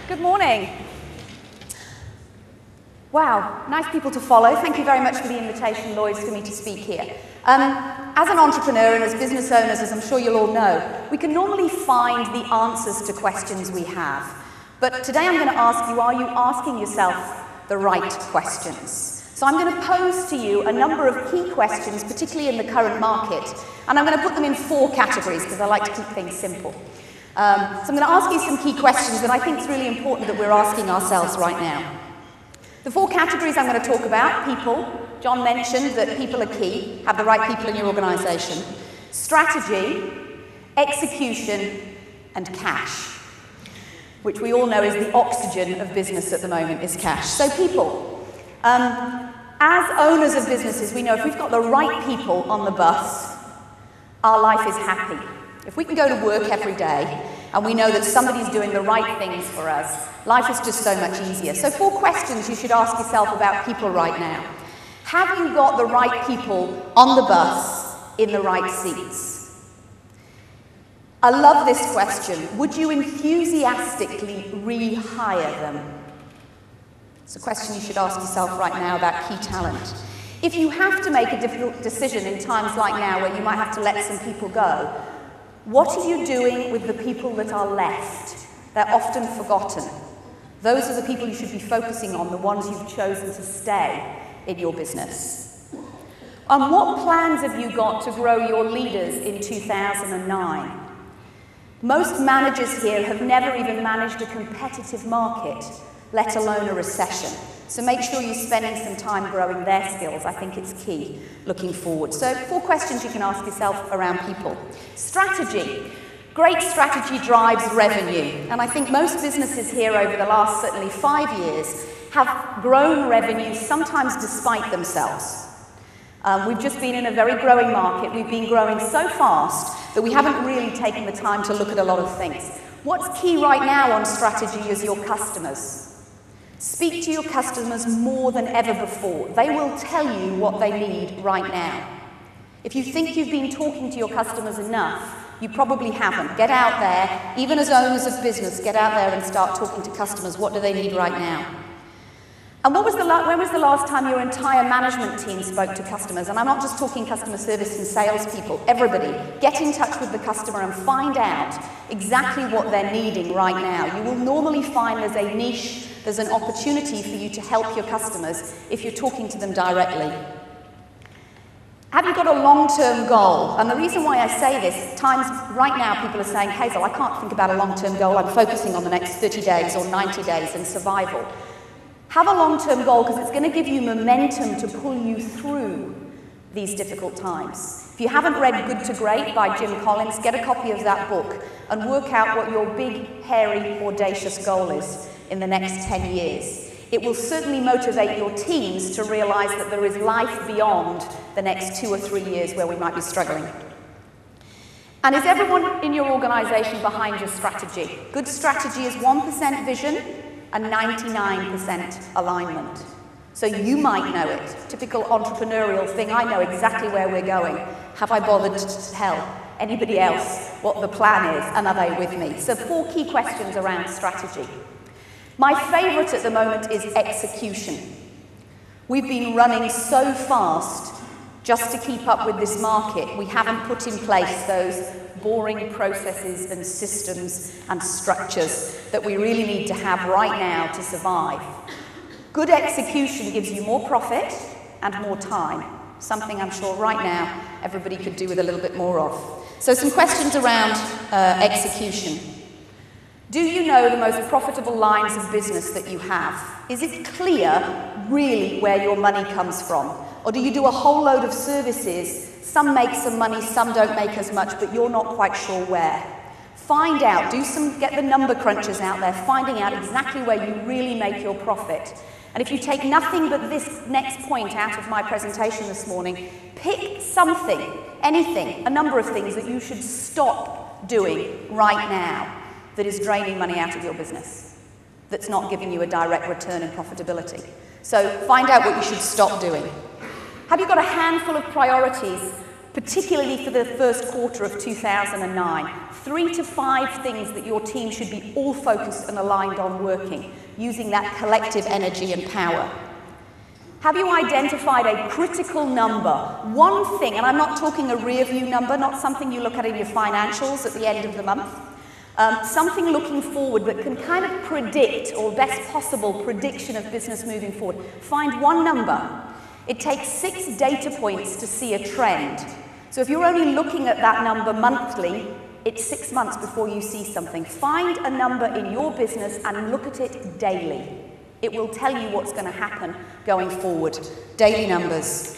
Good morning. Wow, nice people to follow. Thank you very much for the invitation, Lloyds, for me to speak here. As an entrepreneur and as business owners, as I'm sure you'll all know, we can normally find the answers to questions we have. But today I'm going to ask you, are you asking yourself the right questions? So I'm going to pose to you a number of key questions, particularly in the current market, and I'm going to put them in 4 categories because I like to keep things simple. So I'm going to ask you some key questions that I think it's really important that we're asking ourselves right now. The 4 categories I'm going to talk about: people. John mentioned that people are key, have the right people in your organisation. Strategy, execution, and cash, which we all know is the oxygen of business at the moment, is cash. So people. As owners of businesses, we know if we've got the right people on the bus, our life is happy. If we can go to work every day and we know that somebody's doing the right things for us, life is just so much easier. So 4 questions you should ask yourself about people right now. Have you got the right people on the bus in the right seats? I love this question. Would you enthusiastically rehire them? It's a question you should ask yourself right now about key talent. If you have to make a difficult decision in times like now where you might have to let some people go, what are you doing with the people that are left? They're often forgotten. Those are the people you should be focusing on, the ones you've chosen to stay in your business. And what plans have you got to grow your leaders in 2009? Most managers here have never even managed a competitive market, let alone a recession. So make sure you're spending some time growing their skills. I think it's key looking forward. So 4 questions you can ask yourself around people. Strategy. Great strategy drives revenue. And I think most businesses here over the last certainly 5 years have grown revenue, sometimes despite themselves. We've just been in a very growing market. We've been growing so fast that we haven't really taken the time to look at a lot of things. What's key right now on strategy is your customers. Speak to your customers more than ever before. They will tell you what they need right now. If you think you've been talking to your customers enough, you probably haven't. Get out there, even as owners of business, get out there and start talking to customers. What do they need right now? And when was the last time your entire management team spoke to customers? And I'm not just talking customer service and salespeople. Everybody, get in touch with the customer and find out exactly what they're needing right now. You will normally find there's a niche, there's an opportunity for you to help your customers if you're talking to them directly. Have you got a long-term goal? And the reason why I say this, right now people are saying, Hazel, I can't think about a long-term goal. I'm focusing on the next 30 days or 90 days and survival. Have a long-term goal because it's going to give you momentum to pull you through these difficult times. If you haven't read Good to Great by Jim Collins, get a copy of that book and work out what your big, hairy, audacious goal is in the next 10 years. It will certainly motivate your teams to realize that there is life beyond the next 2 or 3 years where we might be struggling. And is everyone in your organization behind your strategy? Good strategy is 1% vision and 99% alignment. So you might know it. Typical entrepreneurial thing, I know exactly where we're going. Have I bothered to tell anybody else what the plan is, and are they with me? So 4 key questions around strategy. My favourite at the moment is execution. We've been running so fast just to keep up with this market. We haven't put in place those boring processes and systems and structures that we really need to have right now to survive. Good execution gives you more profit and more time, something I'm sure right now everybody could do with a little bit more of. So some questions around execution. Do you know the most profitable lines of business that you have? Is it clear really where your money comes from? Or do you do a whole load of services? Some make some money, some don't make as much, but you're not quite sure where. Find out, get the number crunchers out there, finding out exactly where you really make your profit. And if you take nothing but this next point out of my presentation this morning, pick something, anything, a number of things that you should stop doing right now that is draining money out of your business, that's not giving you a direct return in profitability. So find out what you should stop doing. Have you got a handful of priorities particularly for the first quarter of 2009. 3 to 5 things that your team should be all focused and aligned on working, using that collective energy and power. Have you identified a critical number? One thing, and I'm not talking a rear view number, not something you look at in your financials at the end of the month, something looking forward that can kind of predict, or best possible prediction of business moving forward. Find one number. It takes 6 data points to see a trend. So if you're only looking at that number monthly, it's 6 months before you see something. Find a number in your business and look at it daily. It will tell you what's going to happen going forward. Daily numbers.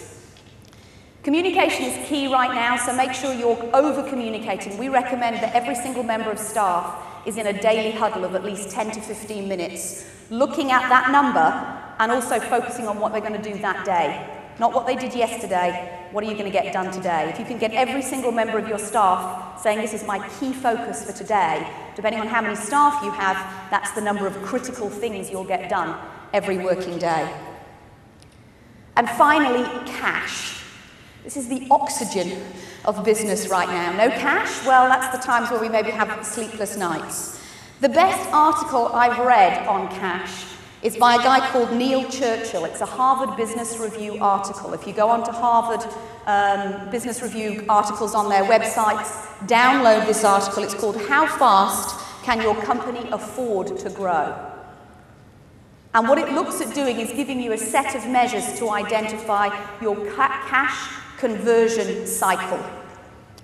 Communication is key right now, so make sure you're over-communicating. We recommend that every single member of staff is in a daily huddle of at least 10 to 15 minutes, looking at that number and also focusing on what they're going to do that day. Not what they did yesterday, what are you going to get done today? If you can get every single member of your staff saying this is my key focus for today, depending on how many staff you have, that's the number of critical things you'll get done every working day. And finally, cash. This is the oxygen of business right now. No cash? Well, that's the times where we maybe have sleepless nights. The best article I've read on cash is by a guy called Neil Churchill. It's a Harvard Business Review article. If you go onto Harvard Business Review articles on their websites, download this article. It's called How Fast Can Your Company Afford to Grow? And what it looks at doing is giving you a set of measures to identify your cash conversion cycle,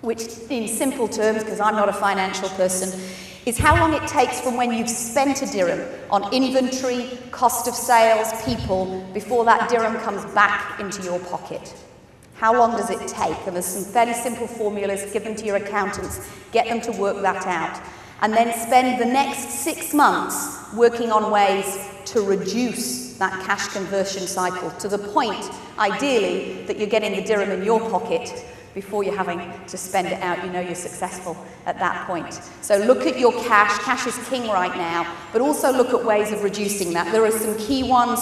which in simple terms, because I'm not a financial person, is how long it takes from when you've spent a dirham on inventory, cost of sales, people, before that dirham comes back into your pocket. How long does it take? And there's some fairly simple formulas. Give them to your accountants, get them to work that out. And then spend the next 6 months working on ways to reduce that cash conversion cycle to the point, ideally, that you're getting the dirham in your pocket before you're having to spend it out. You know you're successful at that point. So look at your cash. Cash is king right now, but also look at ways of reducing that. There are some key ones.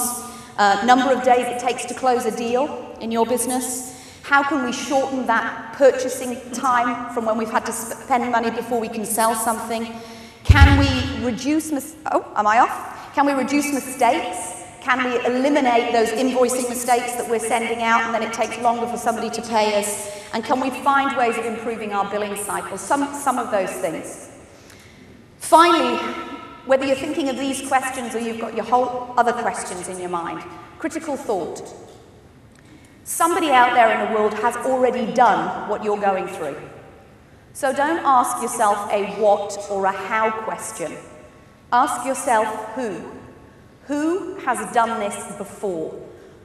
Number of days it takes to close a deal in your business. How can we shorten that purchasing time from when we've had to spend money before we can sell something? Can we reduce Can we reduce mistakes? Can we eliminate those invoicing mistakes that we're sending out and then it takes longer for somebody to pay us? And can we find ways of improving our billing cycles? Some of those things. Finally, whether you're thinking of these questions or you've got your whole other questions in your mind, critical thought. Somebody out there in the world has already done what you're going through. So don't ask yourself a what or a how question. Ask yourself who. Who has done this before?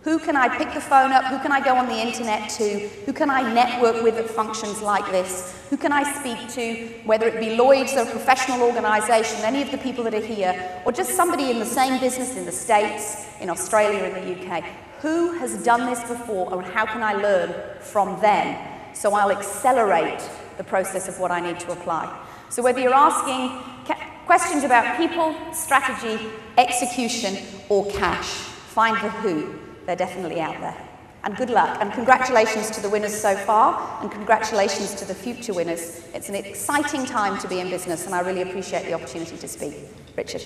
Who can I pick the phone up? Who can I go on the internet to? Who can I network with at functions like this? Who can I speak to? Whether it be Lloyds or a professional organisation, any of the people that are here, or just somebody in the same business in the States, in Australia, in the UK. Who has done this before, and how can I learn from them? So I'll accelerate the process of what I need to apply. So whether you're asking questions about people, strategy, execution, or cash, find the who. They're definitely out there. And good luck, and congratulations to the winners so far, and congratulations to the future winners. It's an exciting time to be in business, and I really appreciate the opportunity to speak. Richard.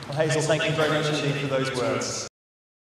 Well, Hazel, thank you very much indeed for those words.